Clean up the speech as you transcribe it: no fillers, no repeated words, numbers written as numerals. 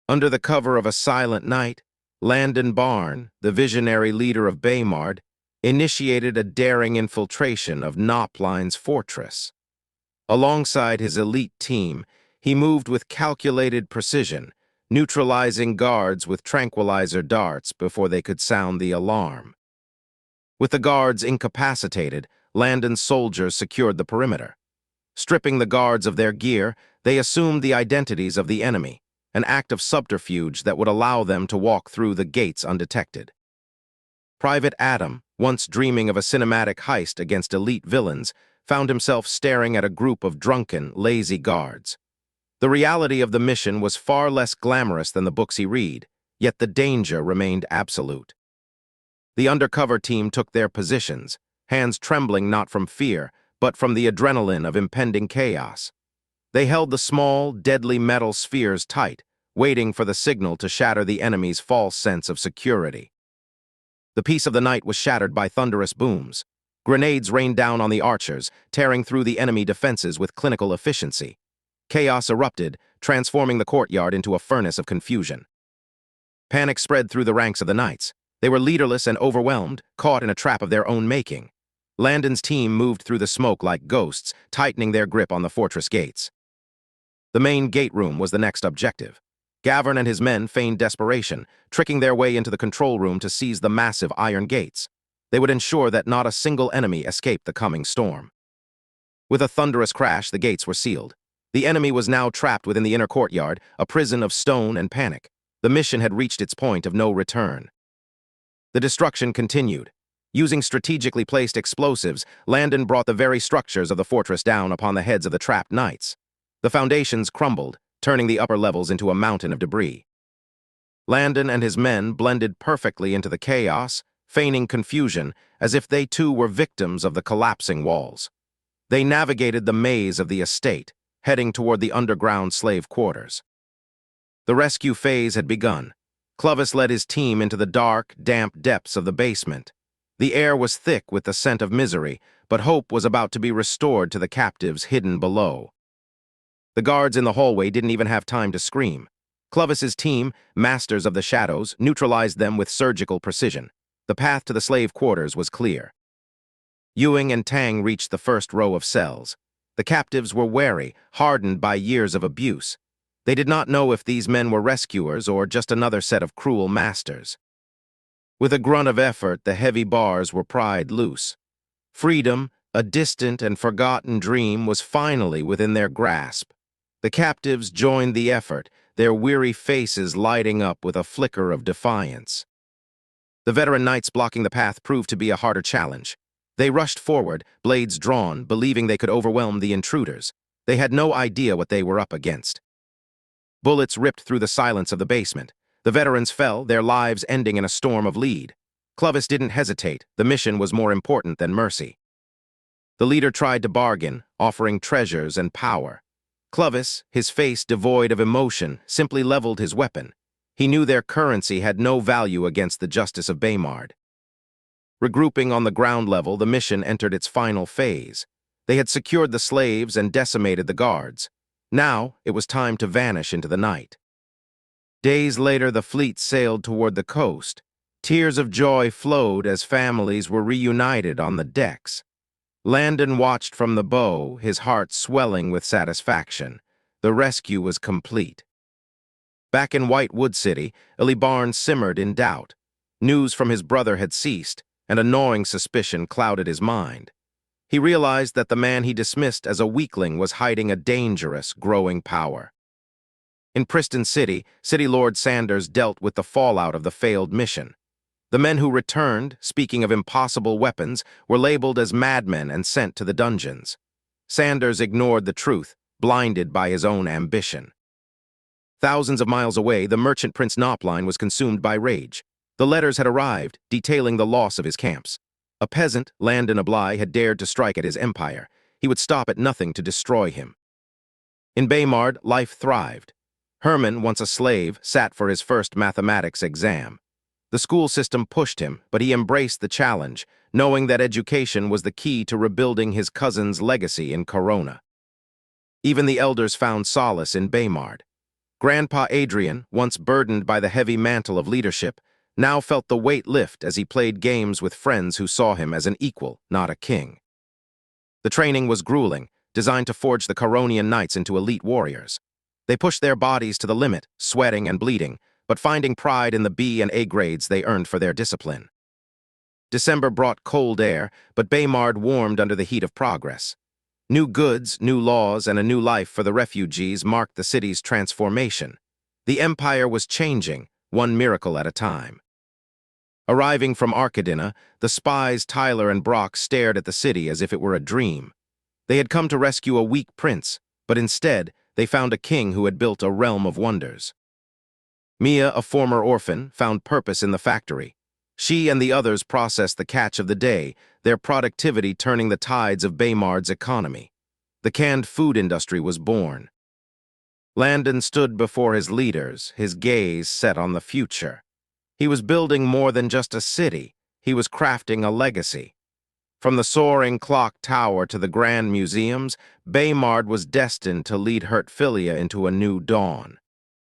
Under the cover of a silent night, Landon Barn, the visionary leader of Baymard, initiated a daring infiltration of Knopline's fortress. Alongside his elite team, he moved with calculated precision, neutralizing guards with tranquilizer darts before they could sound the alarm. With the guards incapacitated, Landon's soldiers secured the perimeter. Stripping the guards of their gear, they assumed the identities of the enemy, an act of subterfuge that would allow them to walk through the gates undetected. Private Adam, once dreaming of a cinematic heist against elite villains, found himself staring at a group of drunken, lazy guards. The reality of the mission was far less glamorous than the books he read, yet the danger remained absolute. The undercover team took their positions, hands trembling not from fear, but from the adrenaline of impending chaos. They held the small, deadly metal spheres tight, waiting for the signal to shatter the enemy's false sense of security. The peace of the night was shattered by thunderous booms. Grenades rained down on the archers, tearing through the enemy defenses with clinical efficiency. Chaos erupted, transforming the courtyard into a furnace of confusion. Panic spread through the ranks of the knights. They were leaderless and overwhelmed, caught in a trap of their own making. Landon's team moved through the smoke like ghosts, tightening their grip on the fortress gates. The main gate room was the next objective. Gavin and his men feigned desperation, tricking their way into the control room to seize the massive iron gates. They would ensure that not a single enemy escaped the coming storm. With a thunderous crash, the gates were sealed. The enemy was now trapped within the inner courtyard, a prison of stone and panic. The mission had reached its point of no return. The destruction continued. Using strategically placed explosives, Landon brought the very structures of the fortress down upon the heads of the trapped knights. The foundations crumbled, turning the upper levels into a mountain of debris. Landon and his men blended perfectly into the chaos, feigning confusion as if they too were victims of the collapsing walls. They navigated the maze of the estate, heading toward the underground slave quarters. The rescue phase had begun. Clovis led his team into the dark, damp depths of the basement. The air was thick with the scent of misery, but hope was about to be restored to the captives hidden below. The guards in the hallway didn't even have time to scream. Clovis's team, masters of the shadows, neutralized them with surgical precision. The path to the slave quarters was clear. Ewing and Tang reached the first row of cells. The captives were wary, hardened by years of abuse. They did not know if these men were rescuers or just another set of cruel masters. With a grunt of effort, the heavy bars were pried loose. Freedom, a distant and forgotten dream, was finally within their grasp. The captives joined the effort, their weary faces lighting up with a flicker of defiance. The veteran knights blocking the path proved to be a harder challenge. They rushed forward, blades drawn, believing they could overwhelm the intruders. They had no idea what they were up against. Bullets ripped through the silence of the basement. The veterans fell, their lives ending in a storm of lead. Clovis didn't hesitate. The mission was more important than mercy. The leader tried to bargain, offering treasures and power. Clovis, his face devoid of emotion, simply leveled his weapon. He knew their currency had no value against the justice of Baymard. Regrouping on the ground level, the mission entered its final phase. They had secured the slaves and decimated the guards. Now, it was time to vanish into the night. Days later, the fleet sailed toward the coast. Tears of joy flowed as families were reunited on the decks. Landon watched from the bow, his heart swelling with satisfaction. The rescue was complete. Back in Whitewood City, Barn simmered in doubt. News from his brother had ceased, and a gnawing suspicion clouded his mind. He realized that the man he dismissed as a weakling was hiding a dangerous, growing power. In Preston City, City Lord Sanders dealt with the fallout of the failed mission. The men who returned, speaking of impossible weapons, were labeled as madmen and sent to the dungeons. Sanders ignored the truth, blinded by his own ambition. Thousands of miles away, the merchant Prince Knopline was consumed by rage. The letters had arrived, detailing the loss of his camps. A peasant, Landon Barn, had dared to strike at his empire. He would stop at nothing to destroy him. In Baymard, life thrived. Herman, once a slave, sat for his first mathematics exam. The school system pushed him, but he embraced the challenge, knowing that education was the key to rebuilding his cousin's legacy in Corona. Even the elders found solace in Baymard. Grandpa Adrian, once burdened by the heavy mantle of leadership, now felt the weight lift as he played games with friends who saw him as an equal, not a king. The training was grueling, designed to forge the Caronian knights into elite warriors. They pushed their bodies to the limit, sweating and bleeding, but finding pride in the B and A grades they earned for their discipline. December brought cold air, but Baymard warmed under the heat of progress. New goods, new laws, and a new life for the refugees marked the city's transformation. The empire was changing, one miracle at a time. Arriving from Arcadina, the spies Tyler and Brock stared at the city as if it were a dream. They had come to rescue a weak prince, but instead, they found a king who had built a realm of wonders. Mia, a former orphan, found purpose in the factory. She and the others processed the catch of the day, their productivity turning the tides of Baymard's economy. The canned food industry was born. Landon stood before his leaders, his gaze set on the future. He was building more than just a city. He was crafting a legacy. From the soaring clock tower to the grand museums, Baymard was destined to lead Hertfilia into a new dawn.